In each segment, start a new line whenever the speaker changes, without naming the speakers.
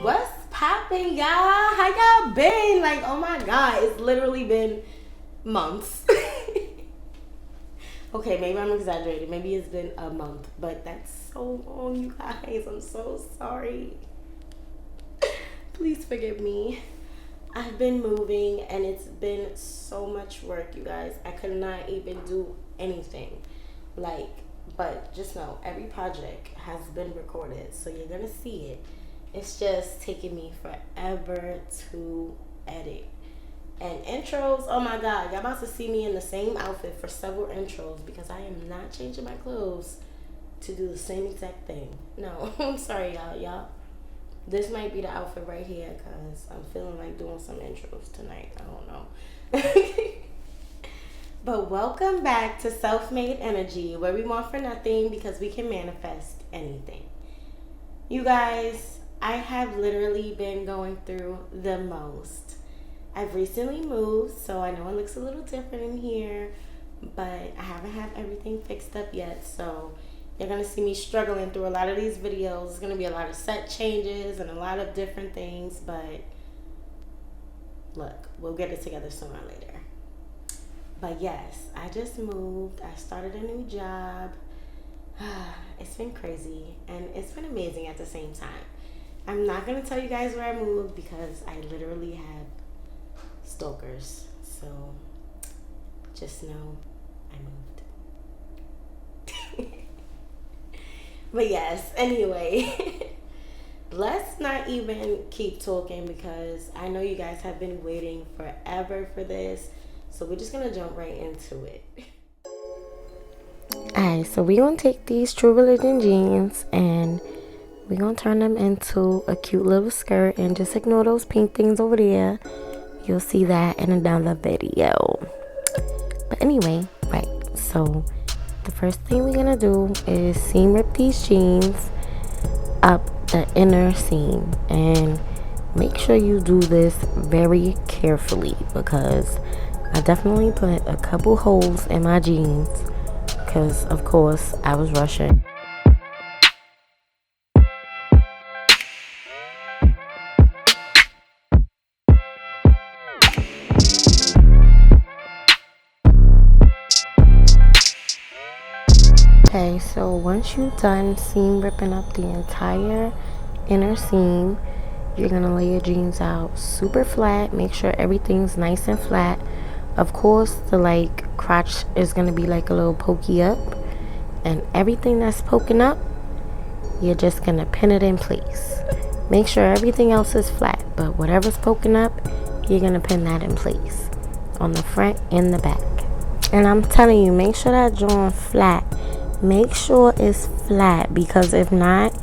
What's poppin', y'all? How y'all been? Like, oh my god, it's literally been months. Okay, maybe I'm exaggerating. Maybe it's been a month, but that's so long, you guys. I'm so sorry. Please forgive me. I've been moving and it's been so much work, you guys. I could not even do anything. Like, but just know every project has been recorded, so you're gonna see it. It's just taking me forever to edit. And intros, oh my god, y'all about to see me in the same outfit for several intros because I am not changing my clothes to do the same exact thing. No, I'm sorry, y'all. This might be the outfit right here because I'm feeling like doing some intros tonight. I don't know. But welcome back to Self-Made Energy, where we want for nothing because we can manifest anything. You guys, I have literally been going through the most. I've recently moved, so I know it looks a little different in here, but I haven't had everything fixed up yet, so you're going to see me struggling through a lot of these videos. It's going to be a lot of set changes and a lot of different things, but look, we'll get it together sooner or later. But yes, I just moved. I started a new job. It's been crazy, and it's been amazing at the same time. I'm not going to tell you guys where I moved because I literally have stalkers, so just know I moved. But yes, anyway, let's not even keep talking because I know you guys have been waiting forever for this, so we're just gonna jump right into it. Alright, so we're gonna take these True Religion jeans and we're gonna turn them into a cute little skirt, and just ignore those pink things over there. You'll see that in another video. But anyway, right, so the first thing we're gonna do is seam rip these jeans up the inner seam, and make sure you do this very carefully because I definitely put a couple holes in my jeans because of course I was rushing. Okay, so once you're done seam ripping up the entire inner seam, you're gonna lay your jeans out super flat. Make sure everything's nice and flat. Of course, the crotch is gonna be like a little pokey up, and everything that's poking up, you're just gonna pin it in place. Make sure everything else is flat, but whatever's poking up, you're gonna pin that in place on the front and the back. And I'm telling you, make sure that joint flat. Make sure it's flat because if not,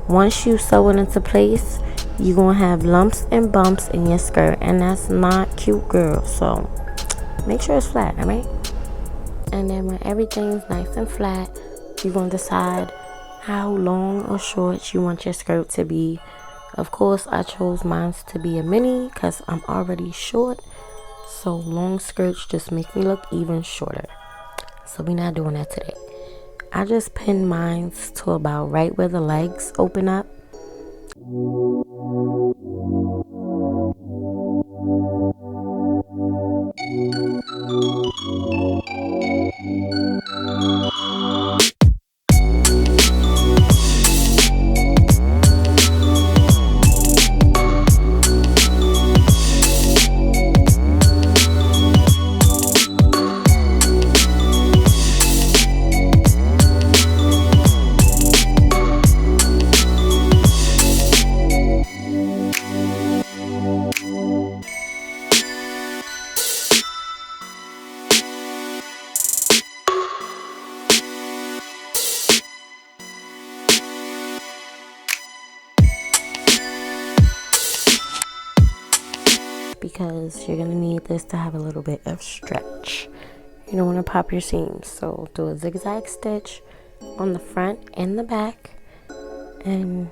once you sew it into place, you're gonna have lumps and bumps in your skirt, and that's not cute, girl. So make sure it's flat, all right? And then when everything's nice and flat, you're gonna decide how long or short you want your skirt to be. Of course, I chose mine to be a mini because I'm already short, so long skirts just make me look even shorter. So we're not doing that today. I just pinned mine to about right where the legs open up. Because you're gonna need this to have a little bit of stretch. You don't want to pop your seams, so do a zigzag stitch on the front and the back, and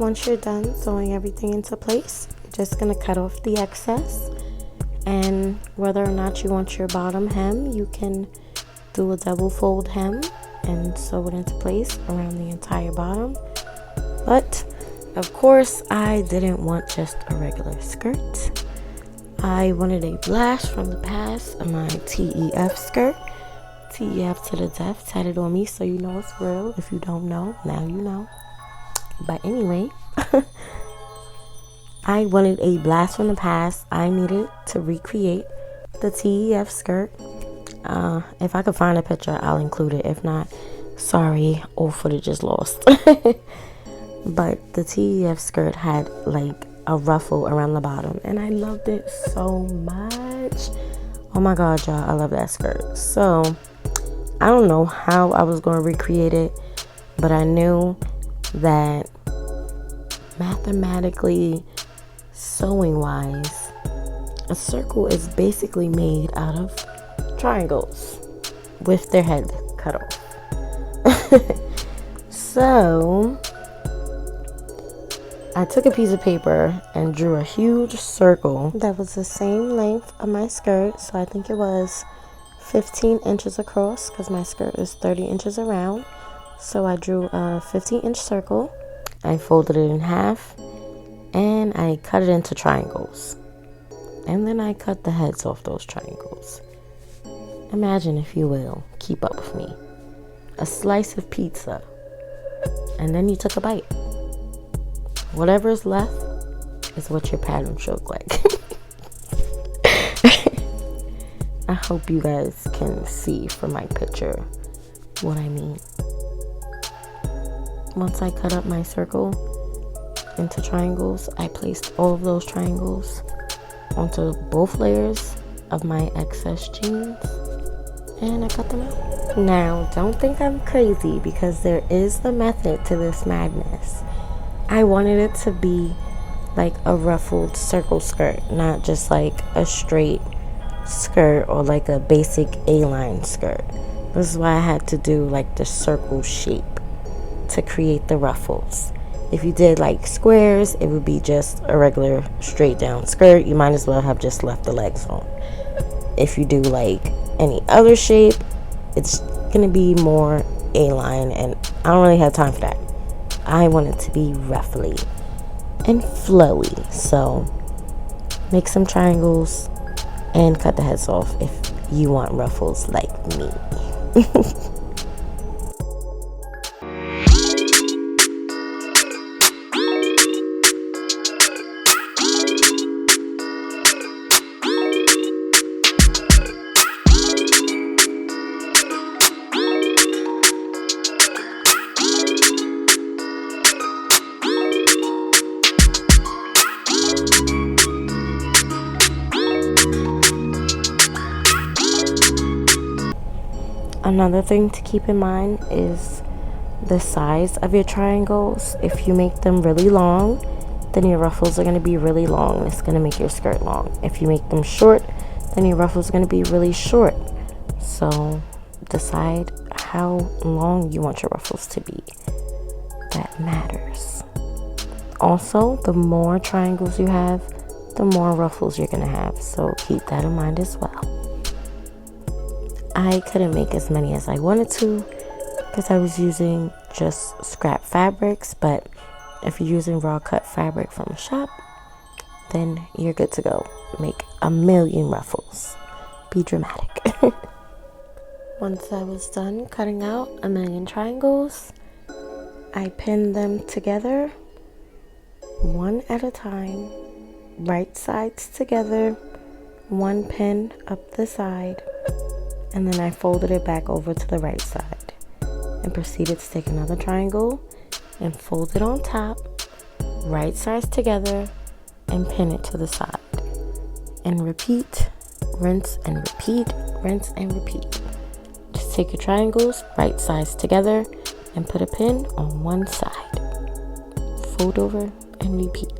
once you're done sewing everything into place, you're just going to cut off the excess. And whether or not you want your bottom hem, you can do a double fold hem and sew it into place around the entire bottom. But of course, I didn't want just a regular skirt. I wanted a blast from the past of my TEF skirt. TEF to the death, tatted on me, so you know it's real. If you don't know, now you know. But anyway, I wanted a blast from the past. I needed to recreate the TEF skirt. If I could find a picture, I'll include it. If not, sorry, all footage is lost. But the TEF skirt had like a ruffle around the bottom, and I loved it so much. Oh my god, y'all, I love that skirt. So I don't know how I was going to recreate it, but I knew that mathematically, sewing wise, a circle is basically made out of triangles with their head cut off. So I took a piece of paper and drew a huge circle that was the same length of my skirt. So I think it was 15 inches across because my skirt is 30 inches around. So I drew a 15-inch circle. I folded it in half and I cut it into triangles. And then I cut the heads off those triangles. Imagine, if you will, keep up with me, a slice of pizza, and then you took a bite. Whatever is left is what your pattern should look like. I hope you guys can see from my picture what I mean. Once I cut up my circle into triangles, I placed all of those triangles onto both layers of my excess jeans, and I cut them out. Now, don't think I'm crazy, because there is the method to this madness. I wanted it to be like a ruffled circle skirt, not just like a straight skirt or like a basic A-line skirt. This is why I had to do like the circle shape to create the ruffles. If you did like squares, it would be just a regular straight down skirt. You might as well have just left the legs on. If you do like any other shape, it's gonna be more A-line, and I don't really have time for that. I want it to be ruffly and flowy. So make some triangles and cut the heads off if you want ruffles like me. Another thing to keep in mind is the size of your triangles. If you make them really long, then your ruffles are going to be really long, and it's going to make your skirt long. If you make them short, then your ruffles are going to be really short. So decide how long you want your ruffles to be. That matters. Also, the more triangles you have, the more ruffles you're going to have. So keep that in mind as well. I couldn't make as many as I wanted to because I was using just scrap fabrics, but if you're using raw cut fabric from a shop, then you're good to go. Make a million ruffles. Be dramatic. Once I was done cutting out a million triangles, I pinned them together one at a time, right sides together, one pin up the side, and then I folded it back over to the right side and proceeded to take another triangle and fold it on top, right sides together, and pin it to the side. And repeat, rinse and repeat, rinse and repeat. Just take your triangles, right sides together, and put a pin on one side. Fold over and repeat.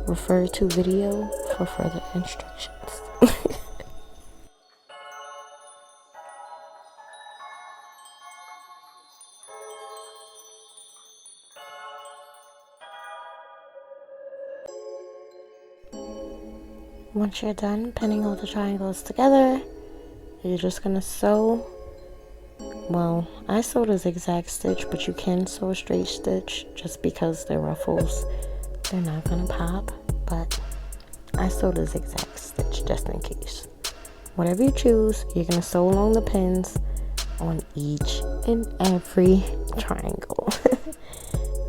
Refer to video for further instructions. Once you're done pinning all the triangles together, you're just gonna sew. Well, I sewed a zigzag stitch, but you can sew a straight stitch just because they're ruffles. They're not gonna pop, but I sewed a zigzag stitch just in case. Whatever you choose, you're gonna sew along the pins on each and every triangle.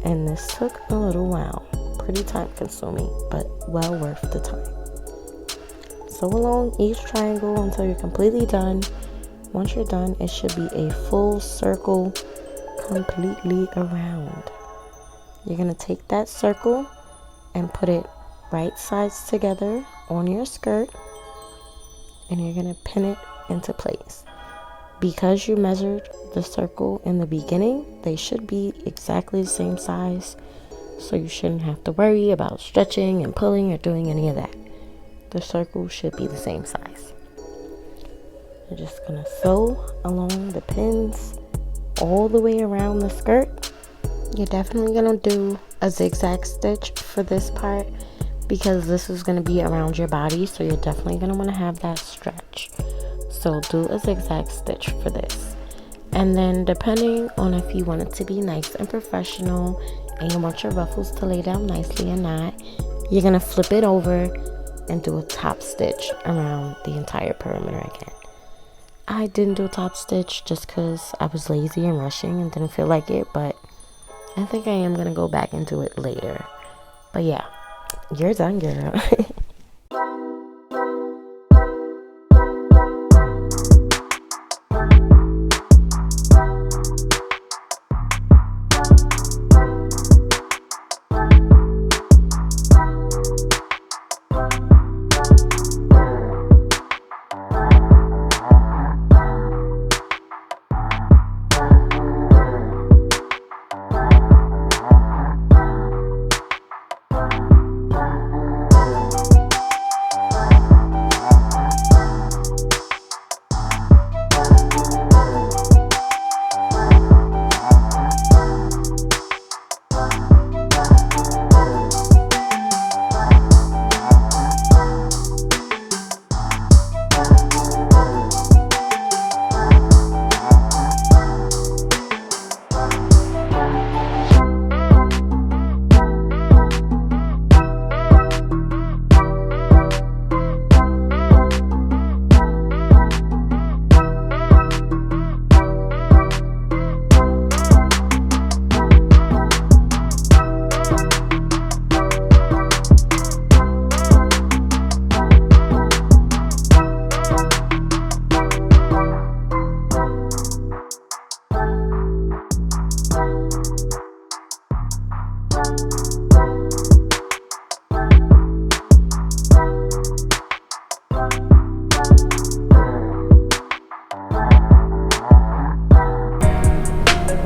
And this took a little while. Pretty time consuming, but well worth the time. Sew along each triangle until you're completely done. Once you're done, it should be a full circle completely around. You're gonna take that circle and put it right sides together on your skirt, and you're gonna pin it into place. Because you measured the circle in the beginning, they should be exactly the same size, so you shouldn't have to worry about stretching and pulling or doing any of that. The circle should be the same size. You're just gonna sew along the pins all the way around the skirt. You're definitely gonna do a zigzag stitch for this part because this is gonna be around your body, so you're definitely gonna wanna have that stretch. So do a zigzag stitch for this. And then depending on if you want it to be nice and professional and you want your ruffles to lay down nicely or not, you're gonna flip it over and do a top stitch around the entire perimeter again. I didn't do a top stitch just because I was lazy and rushing and didn't feel like it, but I think I am gonna go back and do it later. But yeah, you're done, girl.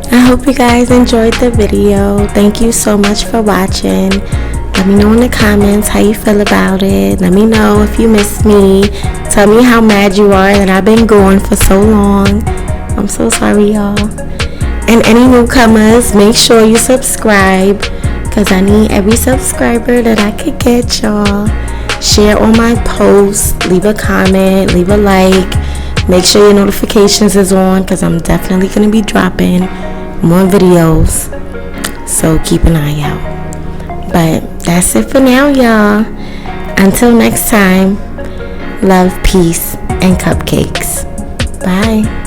I hope you guys enjoyed the video. Thank you so much for watching. Let me know in the comments how you feel about it. Let me know if you miss me. Tell me how mad you are that I've been going for so long. I'm so sorry, y'all. And any newcomers, make sure you subscribe because I need every subscriber that I could get, y'all. Share all my posts. Leave a comment. Leave a like. Make sure your notifications is on because I'm definitely going to be dropping more videos. So keep an eye out. But that's it for now, y'all. Until next time, love, peace, and cupcakes. Bye.